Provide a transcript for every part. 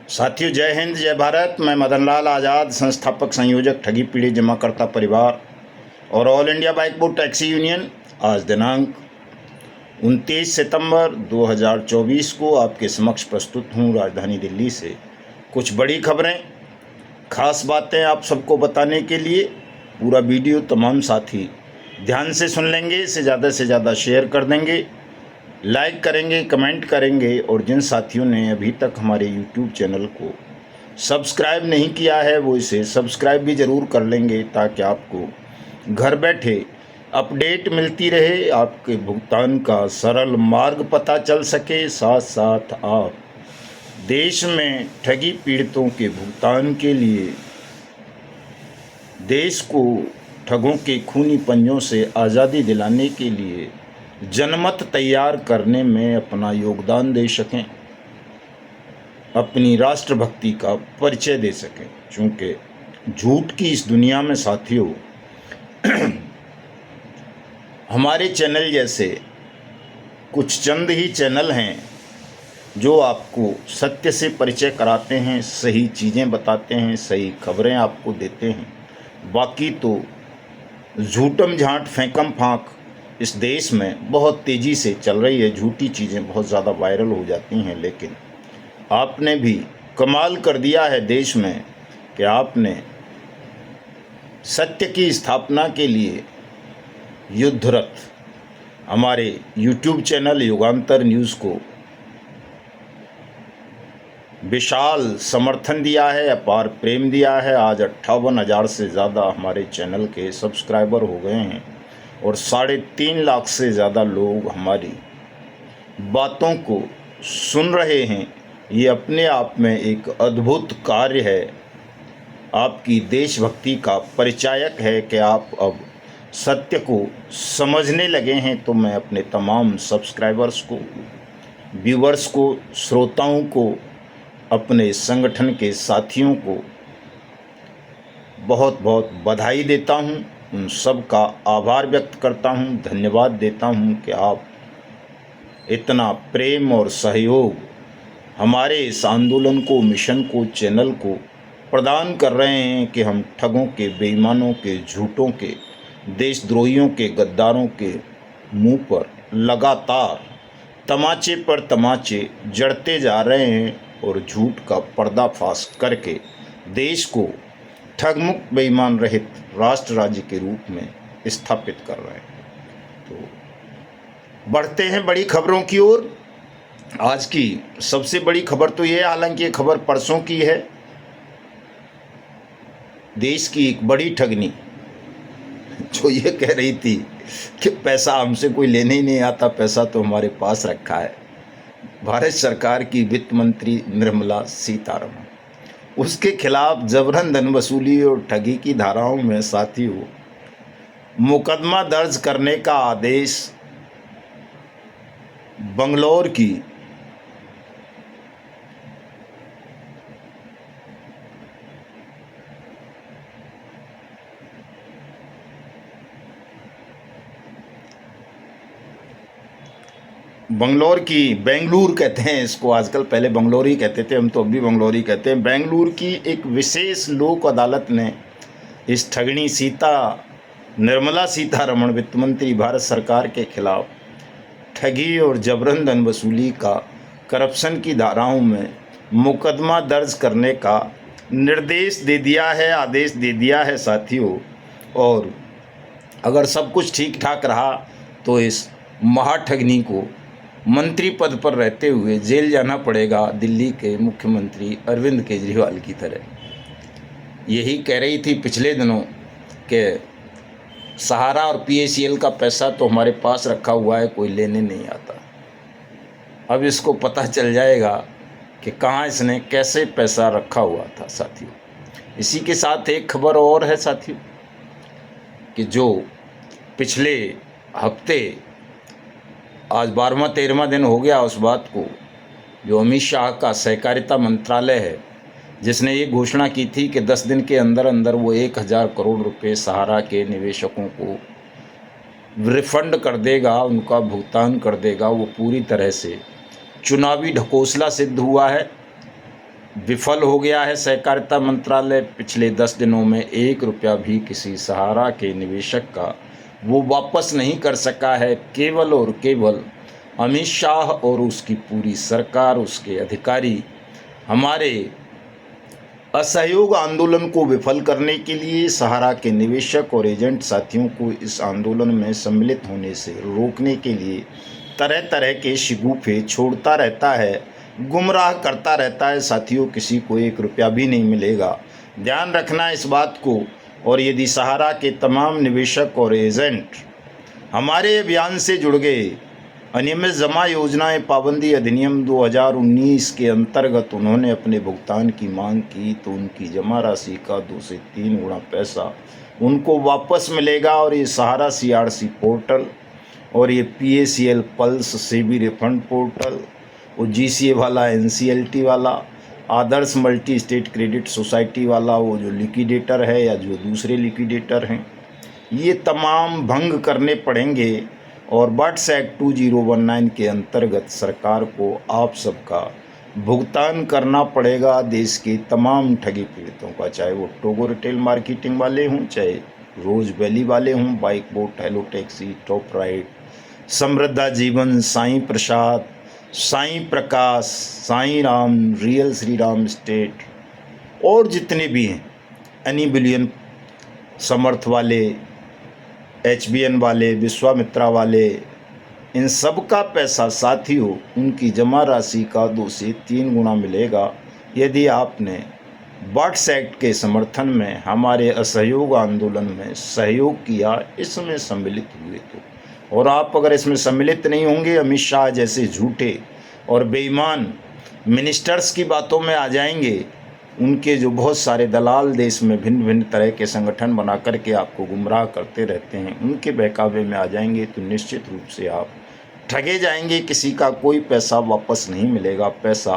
साथियों, जय हिंद, जय भारत। मैं मदन लाल आज़ाद, संस्थापक संयोजक ठगी पीड़ित जमाकर्ता परिवार और all India bike book taxi union. आज दिनांक 29 सितंबर 2024 को आपके समक्ष प्रस्तुत हूँ राजधानी दिल्ली से कुछ बड़ी खबरें, खास बातें आप सबको बताने के लिए। पूरा वीडियो तमाम साथी ध्यान से सुन लेंगे, इसे ज़्यादा से ज़्यादा शेयर कर देंगे, लाइक करेंगे, कमेंट करेंगे। और जिन साथियों ने अभी तक हमारे यूट्यूब चैनल को सब्सक्राइब नहीं किया है वो इसे सब्सक्राइब भी ज़रूर कर लेंगे, ताकि आपको घर बैठे अपडेट मिलती रहे, आपके भुगतान का सरल मार्ग पता चल सके। साथ साथ आप देश में ठगी पीड़ितों के भुगतान के लिए देश को ठगों के खूनी पंजों से आज़ादी दिलाने के लिए जनमत तैयार करने में अपना योगदान दे सकें, अपनी राष्ट्रभक्ति का परिचय दे सकें। चूँकि झूठ की इस दुनिया में साथियों हमारे चैनल जैसे कुछ चंद ही चैनल हैं जो आपको सत्य से परिचय कराते हैं, सही चीज़ें बताते हैं, सही खबरें आपको देते हैं। बाकी तो झूठम झांट फेंकम फांक इस देश में बहुत तेज़ी से चल रही है, झूठी चीज़ें बहुत ज़्यादा वायरल हो जाती हैं। लेकिन आपने भी कमाल कर दिया है देश में कि आपने सत्य की स्थापना के लिए युद्धरत हमारे यूट्यूब चैनल युगांतर न्यूज़ को विशाल समर्थन दिया है, अपार प्रेम दिया है। आज 58,000 से ज़्यादा हमारे चैनल के सब्सक्राइबर हो गए हैं और 3.5 लाख से ज़्यादा लोग हमारी बातों को सुन रहे हैं। ये अपने आप में एक अद्भुत कार्य है, आपकी देशभक्ति का परिचायक है कि आप अब सत्य को समझने लगे हैं। तो मैं अपने तमाम सब्सक्राइबर्स को, व्यूवर्स को, श्रोताओं को, अपने संगठन के साथियों को बहुत बहुत बधाई देता हूं, उन सब का आभार व्यक्त करता हूं, धन्यवाद देता हूं कि आप इतना प्रेम और सहयोग हमारे इस आंदोलन को, मिशन को, चैनल को प्रदान कर रहे हैं कि हम ठगों के, बेईमानों के, झूठों के, देशद्रोहियों के, गद्दारों के मुंह पर लगातार तमाचे पर तमाचे जड़ते जा रहे हैं और झूठ का पर्दाफाश करके देश को ठगमुक्त, बेईमान रहित राष्ट्र राज्य के रूप में स्थापित कर रहे हैं। तो बढ़ते हैं बड़ी खबरों की ओर। आज की सबसे बड़ी खबर तो ये, हालांकि ये खबर परसों की है, देश की एक बड़ी ठगनी जो ये कह रही थी कि पैसा हमसे कोई लेने ही नहीं आता, पैसा तो हमारे पास रखा है। भारत सरकार की वित्त मंत्री निर्मला सीतारमण, उसके खिलाफ जबरन धन वसूली और ठगी की धाराओं में साथियों मुकदमा दर्ज करने का आदेश बंगलौर की बेंगलुरु कहते हैं इसको आजकल, पहले बंगलौर ही कहते थे, हम तो अब भी बंगलौर ही कहते हैं। बेंगलुरु की एक विशेष लोक अदालत ने इस ठगनी निर्मला सीतारमण वित्त मंत्री भारत सरकार के खिलाफ ठगी और जबरन धन वसूली का, करप्शन की धाराओं में मुकदमा दर्ज करने का निर्देश दे दिया है, आदेश दे दिया है साथियों। और अगर सब कुछ ठीक ठाक रहा तो इस महाठगनी को मंत्री पद पर रहते हुए जेल जाना पड़ेगा, दिल्ली के मुख्यमंत्री अरविंद केजरीवाल की तरह। यही कह रही थी पिछले दिनों कि सहारा और पीएसीएल का पैसा तो हमारे पास रखा हुआ है, कोई लेने नहीं आता। अब इसको पता चल जाएगा कि कहाँ इसने कैसे पैसा रखा हुआ था साथियों। इसी के साथ एक खबर और है साथियों कि जो पिछले हफ्ते, आज 12वां 13वां दिन हो गया उस बात को, जो अमित शाह का सहकारिता मंत्रालय है, जिसने ये घोषणा की थी कि 10 दिन के अंदर अंदर वो 1,000 करोड़ रुपए सहारा के निवेशकों को रिफंड कर देगा, उनका भुगतान कर देगा। वो पूरी तरह से चुनावी ढकोसला सिद्ध हुआ है। विफल हो गया है सहकारिता मंत्रालय। पिछले 10 दिनों में 1 रुपया भी किसी सहारा के निवेशक का वो वापस नहीं कर सका है। केवल और केवल अमित शाह और उसकी पूरी सरकार, उसके अधिकारी हमारे असहयोग आंदोलन को विफल करने के लिए सहारा के निवेशक और एजेंट साथियों को इस आंदोलन में सम्मिलित होने से रोकने के लिए तरह तरह के शिगुफे छोड़ता रहता है, गुमराह करता रहता है। साथियों, किसी को 1 रुपया भी नहीं मिलेगा, ध्यान रखना इस बात को। और यदि सहारा के तमाम निवेशक और एजेंट हमारे अभियान से जुड़ गए, अनियमित जमा योजनाएं पाबंदी अधिनियम 2019 के अंतर्गत उन्होंने अपने भुगतान की मांग की, तो उनकी जमा राशि का 2 से 3 गुना पैसा उनको वापस मिलेगा। और ये सहारा CRC पोर्टल और ये PACL pulse SEBI refund portal और GCA वाला, NCLT वाला, आदर्श मल्टी स्टेट क्रेडिट सोसाइटी वाला, वो जो लिक्विडेटर है या जो दूसरे लिक्विडेटर हैं, ये तमाम भंग करने पड़ेंगे। और बट्स एक्ट 2019 के अंतर्गत सरकार को आप सबका भुगतान करना पड़ेगा देश के तमाम ठगी पीड़ितों का, चाहे वो टोगो रिटेल मार्केटिंग वाले हों, चाहे रोज वैली वाले हों, Bike Bot, Hello Taxi, Top Ride, Samruddha Jeevan, Sai Prasad, Sai Prakash, Sai Ram, Real Shri Ram State और जितने भी हैं, एनी बिलियन, समर्थ वाले, HBN वाले, विश्वामित्रा वाले, इन सब का पैसा साथियों उनकी जमा राशि का 2 से 3 गुना मिलेगा यदि आपने बट्स एक्ट के समर्थन में हमारे असहयोग आंदोलन में सहयोग किया, इसमें सम्मिलित हुए तो। और आप अगर इसमें सम्मिलित नहीं होंगे, अमित शाह जैसे झूठे और बेईमान मिनिस्टर्स की बातों में आ जाएंगे, उनके जो बहुत सारे दलाल देश में भिन्न भिन्न तरह के संगठन बना करके आपको गुमराह करते रहते हैं, उनके बहकावे में आ जाएंगे, तो निश्चित रूप से आप ठगे जाएंगे। किसी का कोई पैसा वापस नहीं मिलेगा। पैसा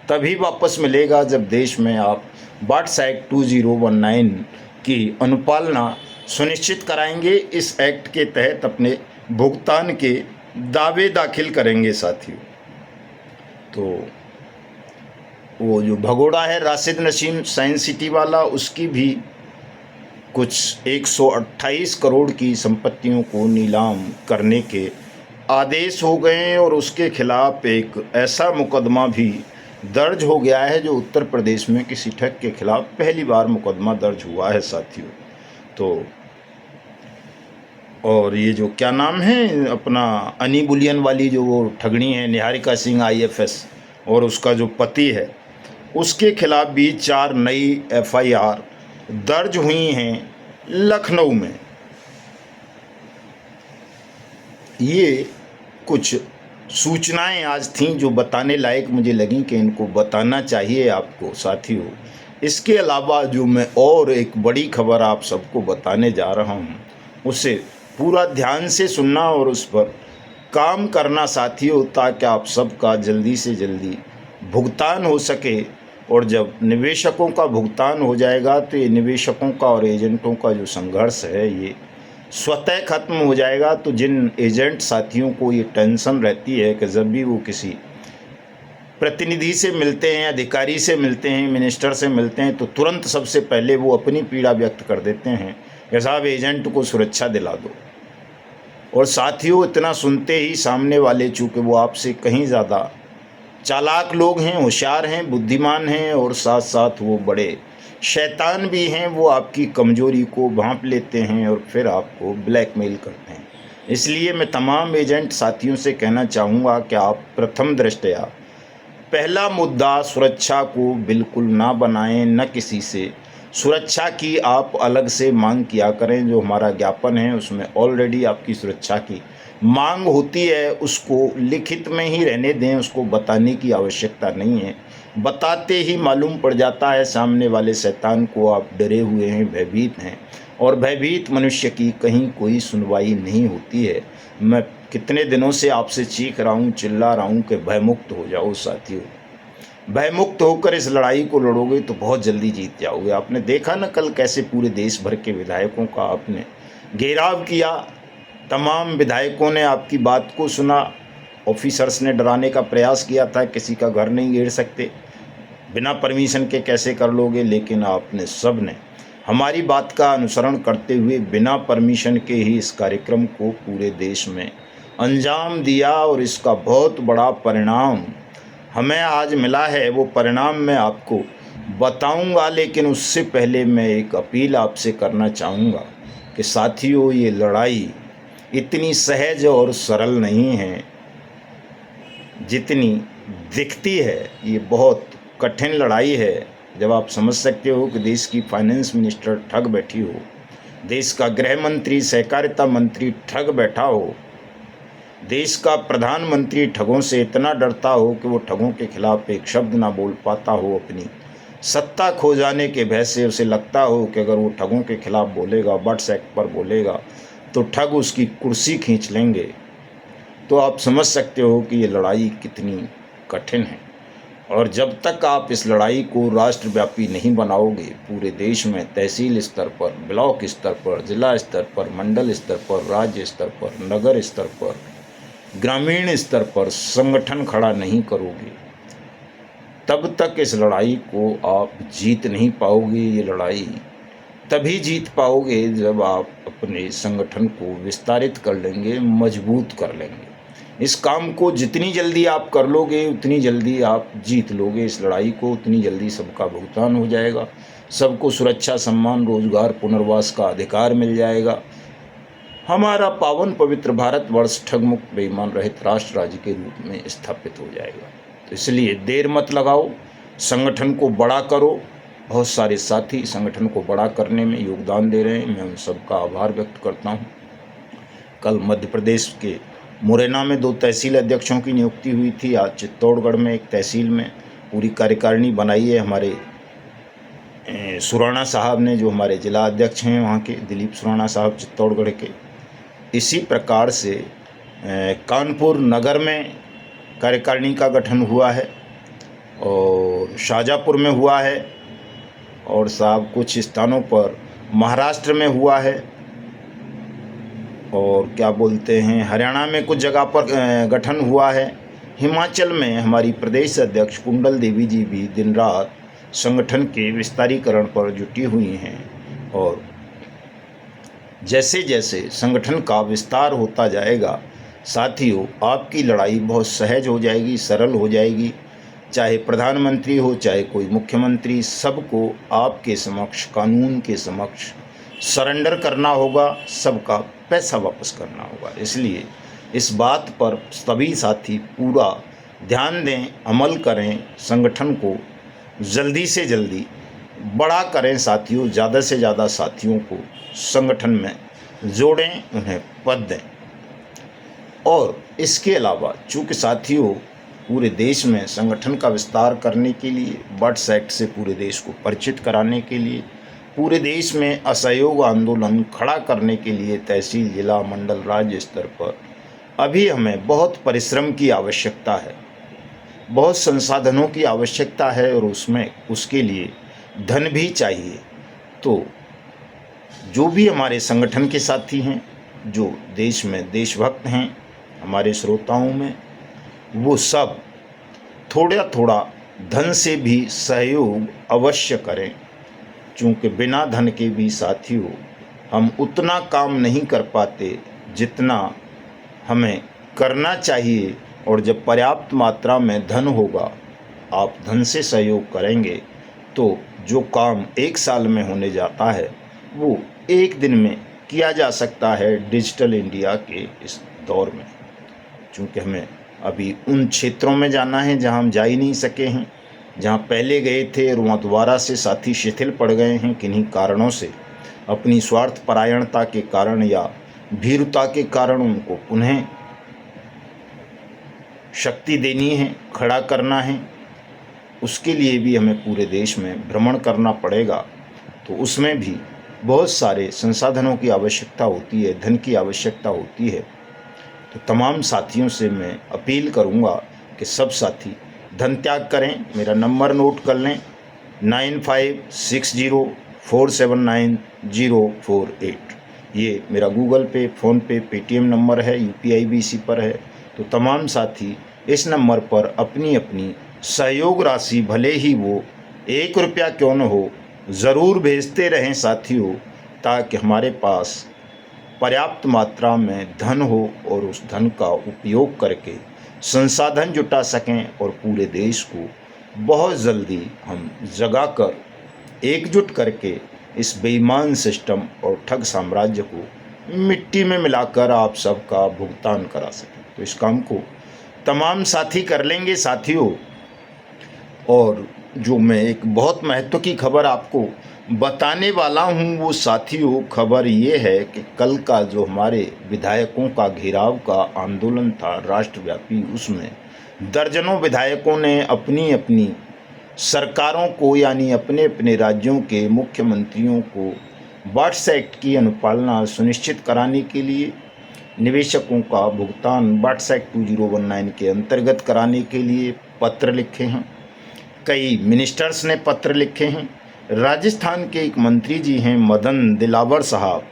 तभी वापस मिलेगा जब देश में आप बट्स एक्ट 2019 की अनुपालना सुनिश्चित कराएंगे। इस एक्ट के तहत अपने भुगतान के दावे दाखिल करेंगे साथियों। तो वो जो भगोड़ा है राशिद नसीम साइंस सिटी वाला, उसकी भी कुछ 128 करोड़ की संपत्तियों को नीलाम करने के आदेश हो गए हैं और उसके खिलाफ एक ऐसा मुकदमा भी दर्ज हो गया है जो उत्तर प्रदेश में किसी ठग के खिलाफ पहली बार मुकदमा दर्ज हुआ है साथियों। तो और ये जो क्या नाम है अपना अनी बुलियन वाली जो वो ठगनी है निहारिका सिंह IFS, और उसका जो पति है, उसके खिलाफ भी 4 नई FIR दर्ज हुई हैं लखनऊ में। ये कुछ सूचनाएं आज थीं जो बताने लायक मुझे लगी कि इनको बताना चाहिए आपको साथियों। इसके अलावा जो मैं और एक बड़ी खबर आप सबको बताने जा रहा हूं, उसे पूरा ध्यान से सुनना और उस पर काम करना साथियों, ताकि आप सबका जल्दी से जल्दी भुगतान हो सके। और जब निवेशकों का भुगतान हो जाएगा तो ये निवेशकों का और एजेंटों का जो संघर्ष है ये स्वतः खत्म हो जाएगा। तो जिन एजेंट साथियों को ये टेंशन रहती है कि जब भी वो किसी प्रतिनिधि से मिलते हैं, अधिकारी से मिलते हैं, मिनिस्टर से मिलते हैं, तो तुरंत सबसे पहले वो अपनी पीड़ा व्यक्त कर देते हैं कि साहब एजेंट को सुरक्षा दिला दो। और साथियों इतना सुनते ही सामने वाले, चूँकि वो आपसे कहीं ज़्यादा चालाक लोग हैं, होशियार हैं, बुद्धिमान हैं और साथ साथ वो बड़े शैतान भी हैं, वो आपकी कमजोरी को भांप लेते हैं और फिर आपको ब्लैकमेल करते हैं। इसलिए मैं तमाम एजेंट साथियों से कहना चाहूँगा कि आप प्रथम दृष्टया पहला मुद्दा सुरक्षा को बिल्कुल ना बनाएं, न किसी से सुरक्षा की आप अलग से मांग किया करें। जो हमारा ज्ञापन है उसमें ऑलरेडी आपकी सुरक्षा की मांग होती है, उसको लिखित में ही रहने दें, उसको बताने की आवश्यकता नहीं है। बताते ही मालूम पड़ जाता है सामने वाले शैतान को आप डरे हुए हैं, भयभीत हैं, और भयभीत मनुष्य की कहीं कोई सुनवाई नहीं होती है। मैं कितने दिनों से आपसे चीख रहा हूँ, चिल्ला रहा हूँ कि भयमुक्त हो जाओ साथियों। भयमुक्त होकर इस लड़ाई को लड़ोगे तो बहुत जल्दी जीत जाओगे। आपने देखा ना कल कैसे पूरे देश भर के विधायकों का आपने घेराव किया, तमाम विधायकों ने आपकी बात को सुना। ऑफिसर्स ने डराने का प्रयास किया था, किसी का घर नहीं घेर सकते, बिना परमिशन के कैसे कर लोगे? लेकिन आपने सब ने हमारी बात का अनुसरण करते हुए बिना परमिशन के ही इस कार्यक्रम को पूरे देश में अंजाम दिया और इसका बहुत बड़ा परिणाम हमें आज मिला है। वो परिणाम मैं आपको बताऊंगा, लेकिन उससे पहले मैं एक अपील आपसे करना चाहूँगा कि साथियों, ये लड़ाई इतनी सहज और सरल नहीं है जितनी दिखती है। ये बहुत कठिन लड़ाई है। जब आप समझ सकते हो कि देश की फाइनेंस मिनिस्टर ठग बैठी हो, देश का गृह मंत्री, सहकारिता मंत्री ठग बैठा हो, देश का प्रधानमंत्री ठगों से इतना डरता हो कि वो ठगों के खिलाफ एक शब्द ना बोल पाता हो, अपनी सत्ता खो जाने के भय से उसे लगता हो कि अगर वो ठगों के खिलाफ बोलेगा, बट्स एक्ट पर बोलेगा, तो ठग उसकी कुर्सी खींच लेंगे। तो आप समझ सकते हो कि ये लड़ाई कितनी कठिन है। और जब तक आप इस लड़ाई को राष्ट्रव्यापी नहीं बनाओगे, पूरे देश में तहसील स्तर पर, ब्लॉक स्तर पर, जिला स्तर पर, मंडल स्तर पर, राज्य स्तर पर, नगर स्तर पर, ग्रामीण स्तर पर संगठन खड़ा नहीं करोगे, तब तक इस लड़ाई को आप जीत नहीं पाओगे। ये लड़ाई तभी जीत पाओगे जब आप अपने संगठन को विस्तारित कर लेंगे, मजबूत कर लेंगे। इस काम को जितनी जल्दी आप कर लोगे, उतनी जल्दी आप जीत लोगे इस लड़ाई को, उतनी जल्दी सबका भुगतान हो जाएगा, सबको सुरक्षा, सम्मान, रोजगार, पुनर्वास का अधिकार मिल जाएगा। हमारा पावन पवित्र भारतवर्ष ठगमुक्त, बेईमान रहित राष्ट्र राज्य के रूप में स्थापित हो जाएगा। तो इसलिए देर मत लगाओ, संगठन को बड़ा करो। बहुत सारे साथी संगठन को बड़ा करने में योगदान दे रहे हैं, मैं उन सबका आभार व्यक्त करता हूँ। कल मध्य प्रदेश के मुरैना में 2 तहसील अध्यक्षों की नियुक्ति हुई थी। आज चित्तौड़गढ़ में एक तहसील में पूरी कार्यकारिणी बनाई है हमारे सुराणा साहब ने, जो हमारे जिला अध्यक्ष हैं वहाँ के, दिलीप सुराणा साहब चित्तौड़गढ़ के। इसी प्रकार से कानपुर नगर में कार्यकारिणी का गठन हुआ है और शाजापुर में हुआ है, और साहब कुछ स्थानों पर महाराष्ट्र में हुआ है, और क्या बोलते हैं, हरियाणा में कुछ जगह पर गठन हुआ है। हिमाचल में हमारी प्रदेश अध्यक्ष कुंडल देवी जी भी दिन रात संगठन के विस्तारीकरण पर जुटी हुई हैं। और जैसे जैसे संगठन का विस्तार होता जाएगा, साथियों, आपकी लड़ाई बहुत सहज हो जाएगी, सरल हो जाएगी। चाहे प्रधानमंत्री हो, चाहे कोई मुख्यमंत्री, सबको आपके समक्ष, कानून के समक्ष सरेंडर करना होगा, सबका पैसा वापस करना होगा। इसलिए इस बात पर सभी साथी पूरा ध्यान दें, अमल करें, संगठन को जल्दी से जल्दी बड़ा करें। साथियों, ज़्यादा से ज़्यादा साथियों को संगठन में जोड़ें, उन्हें पद दें। और इसके अलावा चूँकि साथियों, पूरे देश में संगठन का विस्तार करने के लिए, बट्स एक्ट से पूरे देश को परिचित कराने के लिए, पूरे देश में असहयोग आंदोलन खड़ा करने के लिए तहसील, जिला, मंडल, राज्य स्तर पर अभी हमें बहुत परिश्रम की आवश्यकता है, बहुत संसाधनों की आवश्यकता है, और उसके लिए धन भी चाहिए। तो जो भी हमारे संगठन के साथी हैं, जो देश में देशभक्त हैं, हमारे श्रोताओं में, वो सब थोड़ा थोड़ा धन से भी सहयोग अवश्य करें। चूँकि बिना धन के भी साथियों हम उतना काम नहीं कर पाते जितना हमें करना चाहिए। और जब पर्याप्त मात्रा में धन होगा, आप धन से सहयोग करेंगे, तो जो काम 1 साल में होने जाता है वो 1 दिन में किया जा सकता है डिजिटल इंडिया के इस दौर में। चूँकि हमें अभी उन क्षेत्रों में जाना है जहां हम जा ही नहीं सके हैं, जहां पहले गए थे और वहाँ दोबारा से साथी शिथिल पड़ गए हैं किन्हीं कारणों से, अपनी स्वार्थ परायणता के कारण या भीरुता के कारण। उनको पुनः शक्ति देनी है, खड़ा करना है। उसके लिए भी हमें पूरे देश में भ्रमण करना पड़ेगा। तो उसमें भी बहुत सारे संसाधनों की आवश्यकता होती है, धन की आवश्यकता होती है। तो तमाम साथियों से मैं अपील करूंगा कि सब साथी धन त्याग करें। मेरा नंबर नोट कर लें, 9560479048। ये मेरा गूगल पे, फ़ोनपे, पेटीएम नंबर है, UPI भी इसी पर है। तो तमाम साथी इस नंबर पर अपनी अपनी सहयोग राशि भले ही वो 1 रुपया क्यों न हो, ज़रूर भेजते रहें साथियों, ताकि हमारे पास पर्याप्त मात्रा में धन हो और उस धन का उपयोग करके संसाधन जुटा सकें और पूरे देश को बहुत जल्दी हम जगाकर एकजुट करके इस बेईमान सिस्टम और ठग साम्राज्य को मिट्टी में मिलाकर आप सबका भुगतान करा सकें। तो इस काम को तमाम साथी कर लेंगे साथियों। और जो मैं एक बहुत महत्व की खबर आपको बताने वाला हूं, वो साथियों खबर ये है कि कल का जो हमारे विधायकों का घेराव का आंदोलन था राष्ट्रव्यापी, उसमें दर्जनों विधायकों ने अपनी अपनी सरकारों को यानी अपने अपने राज्यों के मुख्यमंत्रियों को वाट्स एक्ट की अनुपालना सुनिश्चित कराने के लिए, निवेशकों का भुगतान वाट्स एक्ट 2019 के अंतर्गत कराने के लिए पत्र लिखे हैं। कई मिनिस्टर्स ने पत्र लिखे हैं। राजस्थान के एक मंत्री जी हैं मदन दिलावर साहब,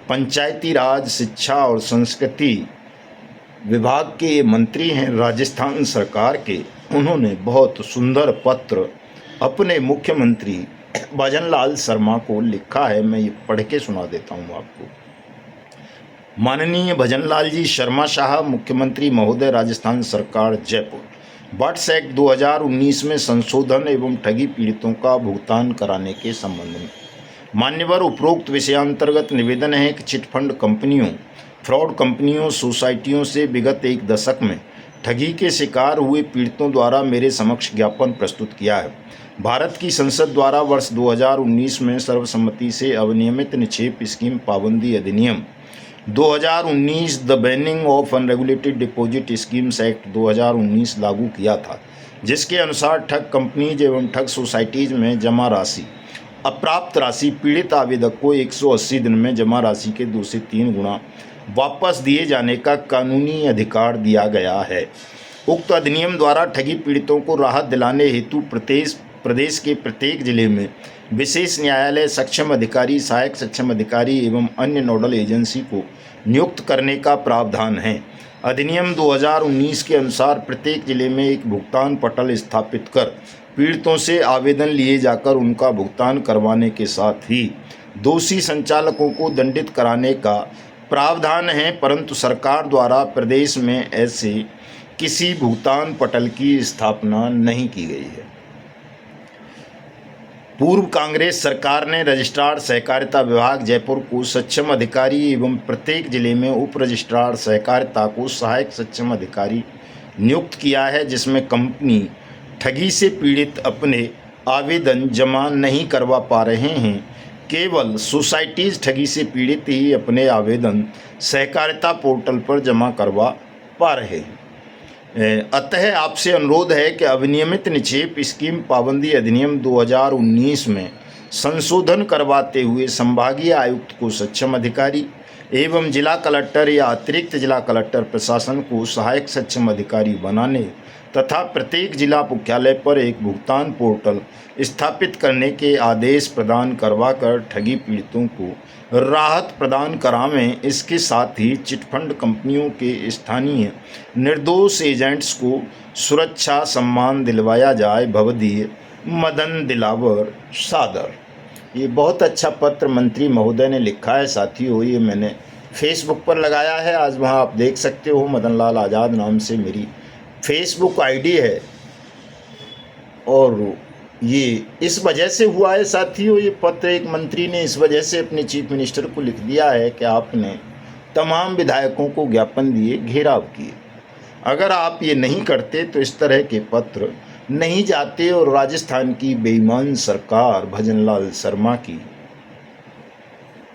पंचायती राज, शिक्षा और संस्कृति विभाग के मंत्री हैं राजस्थान सरकार के। उन्होंने बहुत सुंदर पत्र अपने मुख्यमंत्री भजनलाल शर्मा को लिखा है। मैं ये पढ़ के सुना देता हूँ आपको। माननीय भजनलाल जी शर्मा साहब, मुख्यमंत्री महोदय, राजस्थान सरकार जयपुर। वाट्स एक्ट 2019 में संशोधन एवं ठगी पीड़ितों का भुगतान कराने के संबंध में मान्यवर उपरोक्त विषयांतर्गत निवेदन है कि चिटफंड कंपनियों, फ्रॉड कंपनियों, सोसाइटियों से विगत 1 दशक में ठगी के शिकार हुए पीड़ितों द्वारा मेरे समक्ष ज्ञापन प्रस्तुत किया है। भारत की संसद द्वारा वर्ष 2019 में सर्वसम्मति से अविनियमित निक्षेप स्कीम पाबंदी अधिनियम 2019 the banning of unregulated deposit schemes act 2019 लागू किया था, जिसके अनुसार ठग कंपनीज एवं ठग सोसाइटीज में जमा राशि अप्राप्त राशि पीड़ित आवेदक को 180 दिन में जमा राशि के 2 से 3 गुना वापस दिए जाने का कानूनी अधिकार दिया गया है। उक्त अधिनियम द्वारा ठगी पीड़ितों को राहत दिलाने हेतु प्रदेश के प्रत्येक जिले में विशेष न्यायालय सक्षम अधिकारी, सहायक सक्षम अधिकारी एवं अन्य नोडल एजेंसी को नियुक्त करने का प्रावधान है। अधिनियम 2019 के अनुसार प्रत्येक जिले में एक भुगतान पटल स्थापित कर पीड़ितों से आवेदन लिए जाकर उनका भुगतान करवाने के साथ ही दोषी संचालकों को दंडित कराने का प्रावधान है, परंतु सरकार द्वारा प्रदेश में ऐसे किसी भुगतान पटल की स्थापना नहीं की गई है। पूर्व कांग्रेस सरकार ने रजिस्ट्रार सहकारिता विभाग जयपुर को सक्षम अधिकारी एवं प्रत्येक जिले में उप रजिस्ट्रार सहकारिता को सहायक सक्षम अधिकारी नियुक्त किया है, जिसमें कंपनी ठगी से पीड़ित अपने आवेदन जमा नहीं करवा पा रहे हैं। केवल सोसाइटीज़ ठगी से पीड़ित ही अपने आवेदन सहकारिता पोर्टल पर जमा करवा पा रहे हैं। अतः आपसे अनुरोध है कि अविनियमित निक्षेप स्कीम पाबंदी अधिनियम 2019 में संशोधन करवाते हुए संभागीय आयुक्त को सक्षम अधिकारी एवं जिला कलेक्टर या अतिरिक्त जिला कलेक्टर प्रशासन को सहायक सक्षम अधिकारी बनाने तथा प्रत्येक जिला मुख्यालय पर एक भुगतान पोर्टल स्थापित करने के आदेश प्रदान करवाकर ठगी पीड़ितों को राहत प्रदान करावें। इसके साथ ही चिटफंड कंपनियों के स्थानीय निर्दोष एजेंट्स को सुरक्षा सम्मान दिलवाया जाए। भवदीय मदन दिलावर सादर। ये बहुत अच्छा पत्र मंत्री महोदय ने लिखा है साथियों। ये मैंने फेसबुक पर लगाया है, आज वहाँ आप देख सकते हो। मदन लाल आज़ाद नाम से मेरी फेसबुक आईडी है और ये इस वजह से हुआ है साथियों। ये पत्र एक मंत्री ने इस वजह से अपने चीफ मिनिस्टर को लिख दिया है कि आपने तमाम विधायकों को ज्ञापन दिए, घेराव किए। अगर आप ये नहीं करते तो इस तरह के पत्र नहीं जाते और राजस्थान की बेईमान सरकार भजनलाल शर्मा की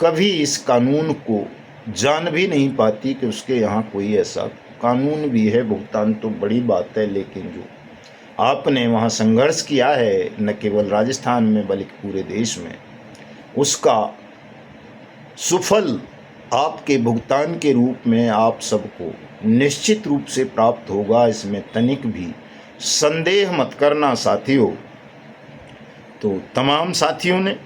कभी इस कानून को जान भी नहीं पाती कि उसके यहाँ कोई ऐसा कानून भी है। भुगतान तो बड़ी बात है, लेकिन जो आपने वहाँ संघर्ष किया है न केवल राजस्थान में बल्कि पूरे देश में, उसका सुफल आपके भुगतान के रूप में आप सबको निश्चित रूप से प्राप्त होगा, इसमें तनिक भी संदेह मत करना साथियों। तो तमाम साथियों ने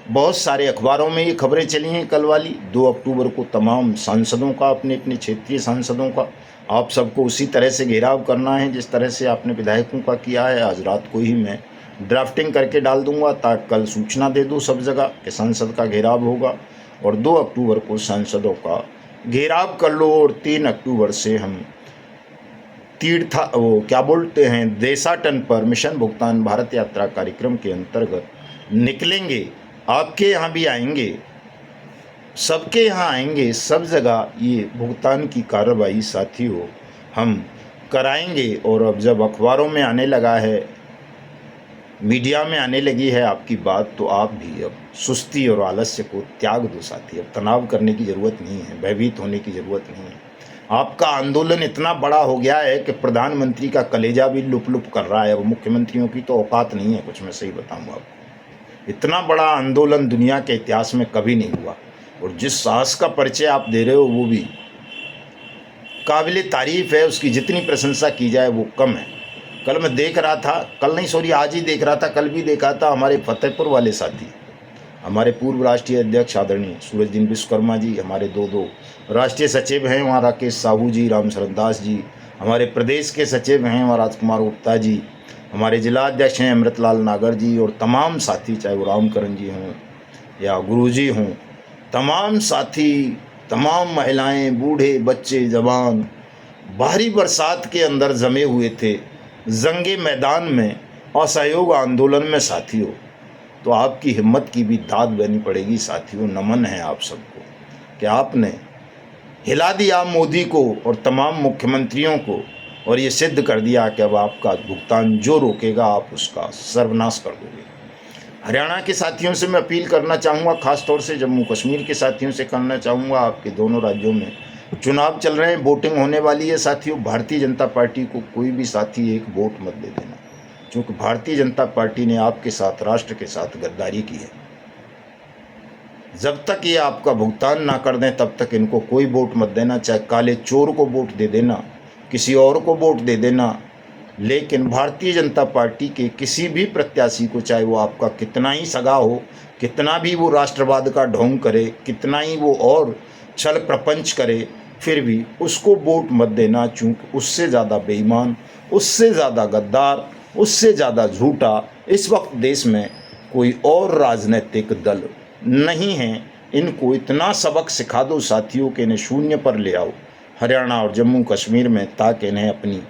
बहुत सारे अखबारों में ये खबरें चली हैं कल वाली 2 अक्टूबर को तमाम सांसदों का, अपने अपने क्षेत्रीय सांसदों का आप सबको उसी तरह से घेराव करना है जिस तरह से आपने विधायकों का किया है। आज रात को ही मैं ड्राफ्टिंग करके डाल दूंगा ताकि कल सूचना दे दूँ सब जगह कि संसद का घेराव होगा और 2 अक्टूबर को सांसदों का घेराव कर लो और 3 अक्टूबर से हम वो क्या बोलते हैं देशाटन पर मिशन भुगतान भारत यात्रा कार्यक्रम के अंतर्गत निकलेंगे। आपके यहाँ भी आएंगे, सबके यहाँ आएंगे, सब जगह ये भुगतान की कार्रवाई साथियों हम कराएंगे। और अब जब अखबारों में आने लगा है, मीडिया में आने लगी है आपकी बात, तो आप भी अब सुस्ती और आलस्य को त्याग दो साथी। अब तनाव करने की ज़रूरत नहीं है, भयभीत होने की ज़रूरत नहीं है। आपका आंदोलन इतना बड़ा हो गया है कि प्रधानमंत्री का कलेजा भी लुप लुप कर रहा है। अब मुख्यमंत्रियों की तो औकात नहीं है कुछ, मैं सही बताऊँ आपको। इतना बड़ा आंदोलन दुनिया के इतिहास में कभी नहीं हुआ और जिस साहस का परिचय आप दे रहे हो वो भी काबिल तारीफ़ है। उसकी जितनी प्रशंसा की जाए वो कम है। कल मैं देख रहा था, कल नहीं सॉरी आज ही देख रहा था, कल भी देखा था, हमारे फतेहपुर वाले साथी, हमारे पूर्व राष्ट्रीय अध्यक्ष आदरणीय सूरजदीन विश्वकर्मा जी, हमारे दो राष्ट्रीय सचिव हैं वहाँ राकेश साहू जी, राम शरण दास जी, हमारे प्रदेश के सचिव हैं वहाँ राजकुमार गुप्ता जी, हमारे जिला अध्यक्ष हैं अमृतलाल नागर जी और तमाम साथी, चाहे वो रामकरण जी हों या गुरु जी हों, तमाम साथी, तमाम महिलाएं, बूढ़े, बच्चे, जवान भारी बरसात के अंदर जमे हुए थे जंगे मैदान में असहयोग आंदोलन में साथियों। तो आपकी हिम्मत की भी दाद देनी पड़ेगी साथियों। नमन है आप सबको कि आपने हिला दिया मोदी को और तमाम मुख्यमंत्रियों को और ये सिद्ध कर दिया कि अब आपका भुगतान जो रोकेगा आप उसका सर्वनाश कर दोगे। हरियाणा के साथियों से मैं अपील करना चाहूँगा, ख़ास तौर से जम्मू कश्मीर के साथियों से करना चाहूँगा। आपके दोनों राज्यों में चुनाव चल रहे हैं, वोटिंग होने वाली है साथियों। भारतीय जनता पार्टी को कोई भी साथी एक वोट मत दे देना, क्योंकि भारतीय जनता पार्टी ने आपके साथ, राष्ट्र के साथ गद्दारी की है। जब तक ये आपका भुगतान ना कर दें तब तक इनको कोई वोट मत देना। चाहे काले चोर को वोट दे देना, किसी और को वोट दे देना, लेकिन भारतीय जनता पार्टी के किसी भी प्रत्याशी को, चाहे वो आपका कितना ही सगा हो, कितना भी वो राष्ट्रवाद का ढोंग करे, कितना ही वो और छल प्रपंच करे, फिर भी उसको वोट मत देना, चूँकि उससे ज़्यादा बेईमान, उससे ज़्यादा गद्दार, उससे ज़्यादा झूठा इस वक्त देश में कोई और राजनीतिक दल नहीं है। इनको इतना सबक सिखा दो साथियों के इन्हें शून्य पर ले आओ हरियाणा और जम्मू कश्मीर में, ताकि इन्हें अपनी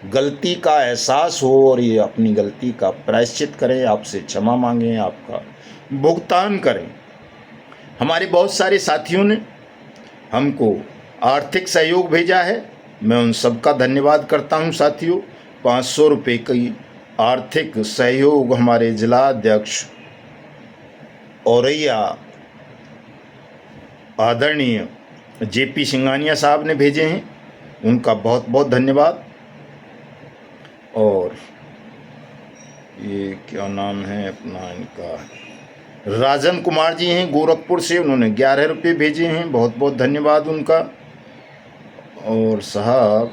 गलती का एहसास हो और ये अपनी गलती का प्रायश्चित करें, आपसे क्षमा मांगें, आपका भुगतान करें। हमारे बहुत सारे साथियों ने हमको आर्थिक सहयोग भेजा है, मैं उन सबका धन्यवाद करता हूं साथियों। 500 रुपये की आर्थिक सहयोग हमारे जिला अध्यक्ष औरैया आदरणीय जेपी सिंघानिया साहब ने भेजे हैं, उनका बहुत बहुत धन्यवाद। और ये क्या नाम है अपना इनका, राजन कुमार जी हैं गोरखपुर से, उन्होंने 11 रुपये भेजे हैं, बहुत बहुत धन्यवाद उनका। और साहब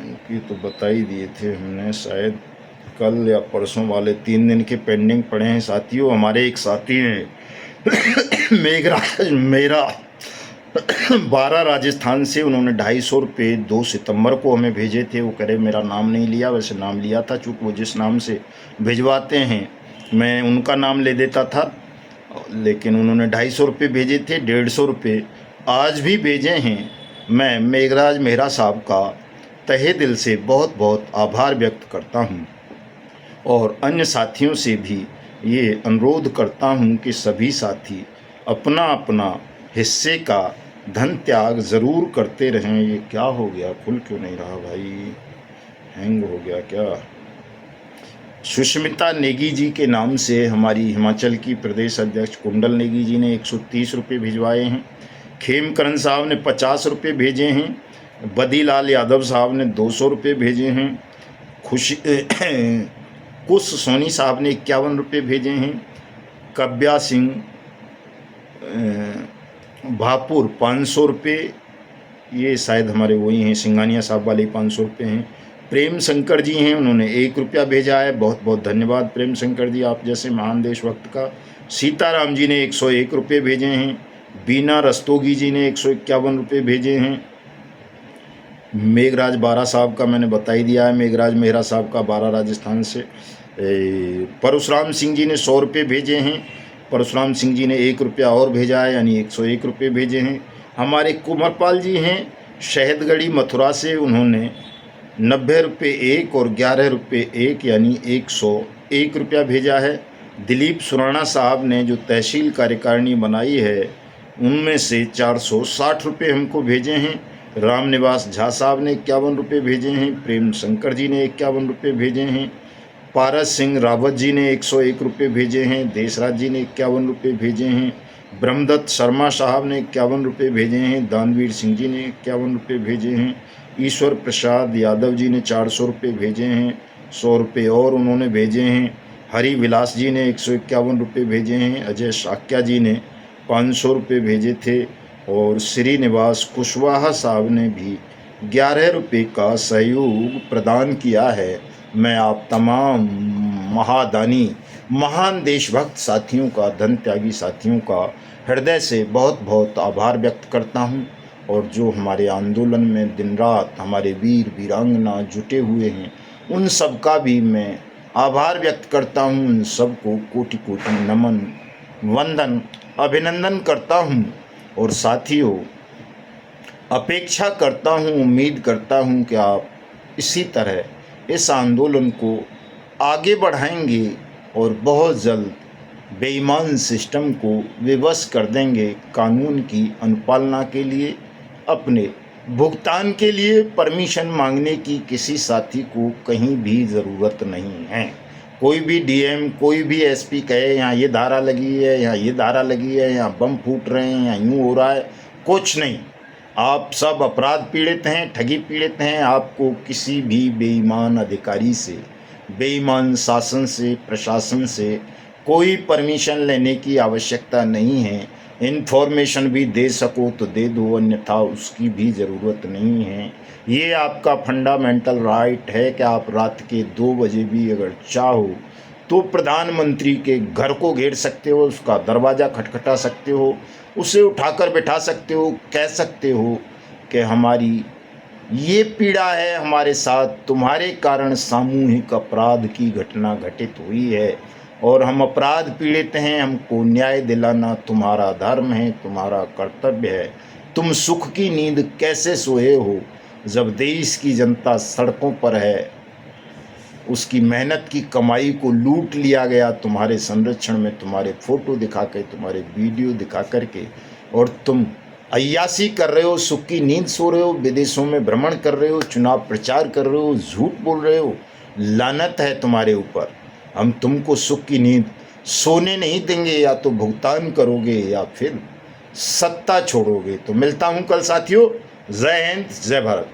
इनकी तो बता ही दिए थे हमने, शायद कल या परसों वाले 3 दिन के पेंडिंग पड़े हैं साथियों। हमारे एक साथी हैं मेघराज मेरा 12 राजस्थान से, उन्होंने 250 रुपये 2 सितंबर को हमें भेजे थे। वो कह रहे मेरा नाम नहीं लिया, वैसे नाम लिया था, चूँकि वो जिस नाम से भिजवाते हैं मैं उनका नाम ले देता था, लेकिन उन्होंने 250 रुपये भेजे थे। 150 रुपये आज भी भेजे हैं। मैं मेघराज मेहरा साहब का तहे दिल से बहुत बहुत आभार व्यक्त करता हूँ और अन्य साथियों से भी ये अनुरोध करता हूँ कि सभी साथी अपना अपना हिस्से का धन त्याग ज़रूर करते रहें। ये क्या हो गया, खुल क्यों नहीं रहा भाई, हैंग हो गया क्या? सुष्मिता नेगी जी के नाम से हमारी हिमाचल की प्रदेश अध्यक्ष कुंडल नेगी जी ने 130 रुपये भिजवाए हैं। खेमकरण साहब ने 50 रुपये भेजे हैं। बदीलाल यादव साहब ने 200 रुपये भेजे हैं। कुश सोनी साहब ने 51 रुपये भेजे हैं। कव्या सिंह भापुर 500 रुपये, ये शायद हमारे वही हैं सिंघानिया साहब वाले 500 रुपये हैं। प्रेम शंकर जी हैं, उन्होंने 1 रुपया भेजा है, बहुत बहुत धन्यवाद प्रेम शंकर जी, आप जैसे महान देशभक्त का। सीताराम जी ने 101 रुपये भेजे हैं। बीना रस्तोगी जी ने 151 रुपये भेजे हैं। मेघराज बारा साहब का मैंने बता ही दिया है, मेघराज मेहरा साहब का बारा राजस्थान से। परशुराम सिंह जी ने 100 रुपये भेजे हैं। परशुराम सिंह जी ने 1 रुपया और भेजा है, यानी 101 रुपये भेजे हैं। हमारे कुंवरपाल जी हैं शहदगढ़ी मथुरा से, उन्होंने 90 रुपये एक और 11 रुपये एक, यानी 101 रुपया भेजा है। दिलीप सुराणा साहब ने जो तहसील कार्यकारिणी बनाई है उनमें से 460 रुपये हमको भेजे हैं। राम निवास झा साहब ने 51 रुपये भेजे हैं। प्रेम शंकर जी ने 51 रुपये भेजे हैं। पारस सिंह रावत जी ने 101 रुपये भेजे हैं। देशराज जी ने 51 रुपये भेजे हैं। ब्रह्मदत्त शर्मा साहब ने 51 रुपये भेजे हैं। दानवीर सिंह जी ने 51 रुपये भेजे हैं। ईश्वर प्रसाद यादव जी ने 400 रुपये भेजे हैं। 100 रुपये और उन्होंने भेजे हैं। हरि विलास जी ने 151 रुपये भेजे हैं। अजय शाक्या जी ने 500 रुपये भेजे थे और श्रीनिवास कुशवाहा साहब ने भी 11 रुपये का सहयोग प्रदान किया है। मैं आप तमाम महादानी महान देशभक्त साथियों का, धन त्यागी साथियों का हृदय से बहुत बहुत आभार व्यक्त करता हूं। और जो हमारे आंदोलन में दिन रात हमारे वीर वीरांगना जुटे हुए हैं उन सब का भी मैं आभार व्यक्त करता हूं। उन सबको कोटि कोटि नमन वंदन अभिनंदन करता हूं। और साथियों, अपेक्षा करता हूं, उम्मीद करता हूं कि आप इसी तरह इस आंदोलन को आगे बढ़ाएंगे और बहुत जल्द बेईमान सिस्टम को विवश कर देंगे। कानून की अनुपालना के लिए, अपने भुगतान के लिए परमिशन मांगने की किसी साथी को कहीं भी ज़रूरत नहीं है। कोई भी डीएम, कोई भी एसपी कहे यहाँ ये धारा लगी है, यहाँ ये धारा लगी है, यहाँ बम फूट रहे हैं, यहाँ यूँ हो रहा है, कुछ नहीं। आप सब अपराध पीड़ित हैं, ठगी पीड़ित हैं। आपको किसी भी बेईमान अधिकारी से, बेईमान शासन से, प्रशासन से कोई परमिशन लेने की आवश्यकता नहीं है। इन्फॉर्मेशन भी दे सको तो दे दो, अन्यथा उसकी भी ज़रूरत नहीं है। ये आपका फंडामेंटल राइट है कि आप रात के 2 बजे भी अगर चाहो तो प्रधानमंत्री के घर को घेर सकते हो, उसका दरवाज़ा खटखटा सकते हो, उसे उठाकर बैठा सकते हो, कह सकते हो कि हमारी ये पीड़ा है, हमारे साथ तुम्हारे कारण सामूहिक अपराध की घटना घटित हुई है और हम अपराध पीड़ित हैं, हमको न्याय दिलाना तुम्हारा धर्म है, तुम्हारा कर्तव्य है। तुम सुख की नींद कैसे सोए हो जब देश की जनता सड़कों पर है, उसकी मेहनत की कमाई को लूट लिया गया तुम्हारे संरक्षण में, तुम्हारे फोटो दिखा के, तुम्हारे वीडियो दिखा करके, और तुम अय्यासी कर रहे हो, सुख की नींद सो रहे हो, विदेशों में भ्रमण कर रहे हो, चुनाव प्रचार कर रहे हो, झूठ बोल रहे हो। लानत है तुम्हारे ऊपर। हम तुमको सुख की नींद सोने नहीं देंगे, या तो भुगतान करोगे या फिर सत्ता छोड़ोगे। तो मिलता हूं कल साथियों। जय हिंद, जय भारत।